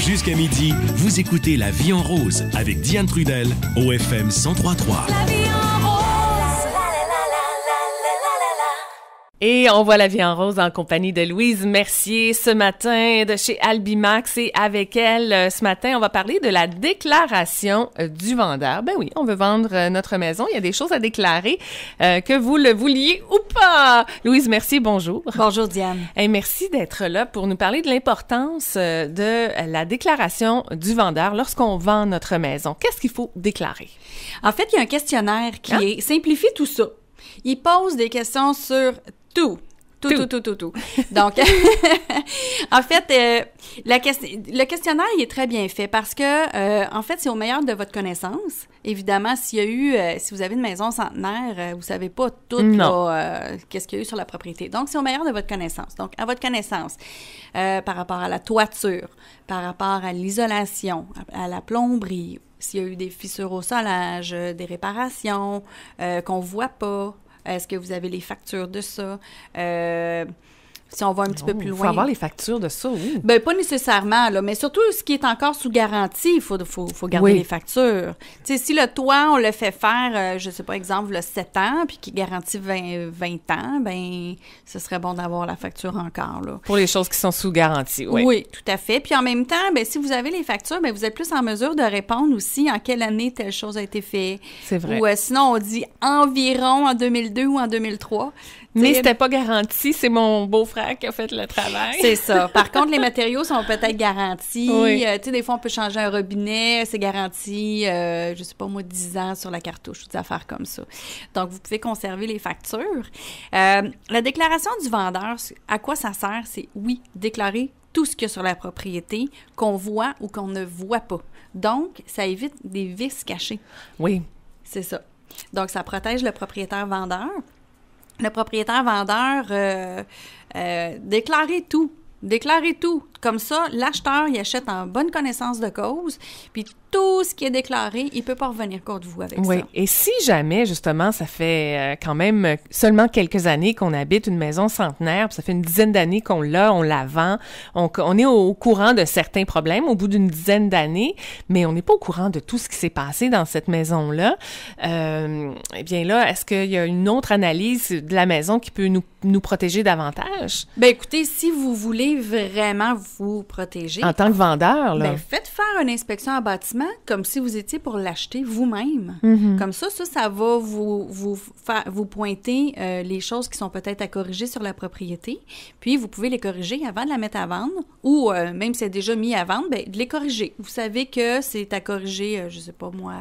Jusqu'à midi, vous écoutez La Vie en rose avec Diane Trudel au FM 103.3. La vie en rose. Et on voit La Vie en rose en compagnie de Louise Mercier ce matin de chez Albimax. Et avec elle, ce matin, on va parler de la déclaration du vendeur. Ben oui, on veut vendre notre maison. Il y a des choses à déclarer, que vous le vouliez ou pas. Louise Mercier, bonjour. Bonjour Diane. Et merci d'être là pour nous parler de l'importance de la déclaration du vendeur lorsqu'on vend notre maison. Qu'est-ce qu'il faut déclarer? En fait, il y a un questionnaire qui simplifie tout ça. Il pose des questions sur tout. Donc, en fait, le questionnaire, il est très bien fait parce que, en fait, c'est au meilleur de votre connaissance. Évidemment, s'il y a eu, si vous avez une maison centenaire, vous savez pas tout qu'est-ce qu'il y a eu sur la propriété. Donc, c'est au meilleur de votre connaissance. Donc, à votre connaissance, par rapport à la toiture, par rapport à l'isolation, à la plomberie, s'il y a eu des fissures au solage, des réparations qu'on voit pas. Est-ce que vous avez les factures de ça? Si on va un petit peu plus loin. Il faut avoir les factures de ça, oui. Ben pas nécessairement, là, mais surtout ce qui est encore sous garantie, il faut garder les factures. Tu sais, si le toit, on le fait faire, je sais pas, exemple, le 7 ans, puis qui garantit 20 ans, ben ce serait bon d'avoir la facture encore, là. Pour les choses qui sont sous garantie, oui. Oui, tout à fait. Puis en même temps, ben si vous avez les factures, ben vous êtes plus en mesure de répondre aussi en quelle année telle chose a été faite. C'est vrai. Ou sinon, on dit environ en 2002 ou en 2003. Mais c'était pas garanti, c'est mon beau-frère qui a fait le travail. C'est ça. Par contre, les matériaux sont peut-être garantis. Oui. Tu sais, des fois, on peut changer un robinet, c'est garanti, je sais pas moi, 10 ans sur la cartouche, des affaires comme ça. Donc, vous pouvez conserver les factures. La déclaration du vendeur, à quoi ça sert? C'est, oui, déclarer tout ce qu'il y a sur la propriété qu'on voit ou qu'on ne voit pas. Donc, ça évite des vices cachés. Oui. C'est ça. Donc, ça protège le propriétaire-vendeur. Le propriétaire-vendeur, déclarez tout. Déclarez tout. Comme ça, l'acheteur, il achète en bonne connaissance de cause, puis tout ce qui est déclaré, il peut pas revenir contre vous avec ça. Oui, et si jamais, justement, ça fait quand même seulement quelques années qu'on habite une maison centenaire, puis ça fait une dizaine d'années qu'on l'a, on la vend, on est au courant de certains problèmes au bout d'une dizaine d'années, mais on n'est pas au courant de tout ce qui s'est passé dans cette maison-là. Eh bien là, est-ce qu'il y a une autre analyse de la maison qui peut nous protéger davantage? Ben écoutez, si vous voulez vraiment vous protéger... En tant que vendeur, là. Ben faites faire une inspection en bâtiment comme si vous étiez pour l'acheter vous-même. Mm-hmm. Comme ça va vous pointer les choses qui sont peut-être à corriger sur la propriété. Puis, vous pouvez les corriger avant de la mettre à vendre ou même si c'est déjà mis à vendre, ben de les corriger. Vous savez que c'est à corriger, je sais pas moi,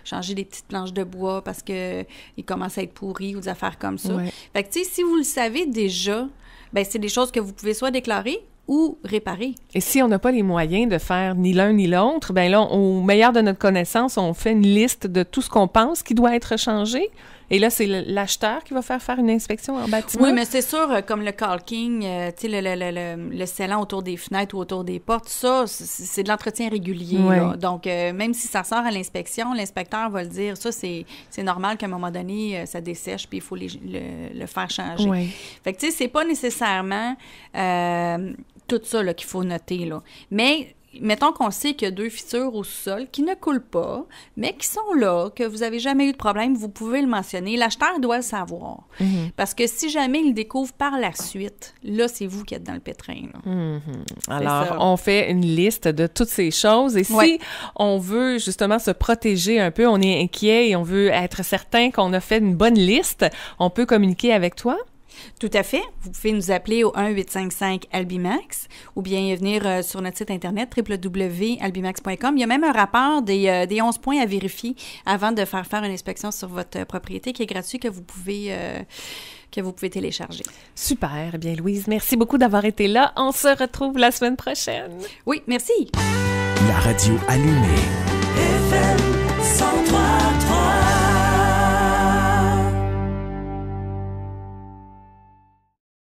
changer des petites planches de bois parce que ils commencent à être pourris ou des affaires comme ça. Ouais. Fait que, tu sais, si vous le savez déjà, ben c'est des choses que vous pouvez soit déclarer ou réparer. Et si on n'a pas les moyens de faire ni l'un ni l'autre, ben là, au meilleur de notre connaissance, on fait une liste de tout ce qu'on pense qui doit être changé. Et là, c'est l'acheteur qui va faire une inspection en bâtiment. Oui, mais c'est sûr, comme le caulking, tu sais, le scellant autour des fenêtres ou autour des portes, ça, c'est de l'entretien régulier. Ouais. Là. Donc, même si ça sort à l'inspection, l'inspecteur va le dire. Ça, c'est normal qu'à un moment donné, ça dessèche puis il faut le faire changer. Ouais. Fait que, tu sais, c'est pas nécessairement tout ça là, qu'il faut noter, là. Mais... mettons qu'on sait qu'il y a 2 fissures au sous-sol qui ne coulent pas, mais qui sont là, que vous n'avez jamais eu de problème, vous pouvez le mentionner. L'acheteur doit le savoir. Mm-hmm. Parce que si jamais il le découvre par la suite, là, c'est vous qui êtes dans le pétrin. Là. Mm-hmm. Alors, on fait une liste de toutes ces choses. Et si on veut justement se protéger un peu, on est inquiet et on veut être certain qu'on a fait une bonne liste, on peut communiquer avec toi? Tout à fait. Vous pouvez nous appeler au 1-855-ALBIMAX ou bien venir sur notre site internet www.albimax.com. Il y a même un rapport des 11 points à vérifier avant de faire une inspection sur votre propriété qui est gratuit que vous pouvez télécharger. Super. Eh bien, Louise, merci beaucoup d'avoir été là. On se retrouve la semaine prochaine. Oui, merci. La radio allumée. FM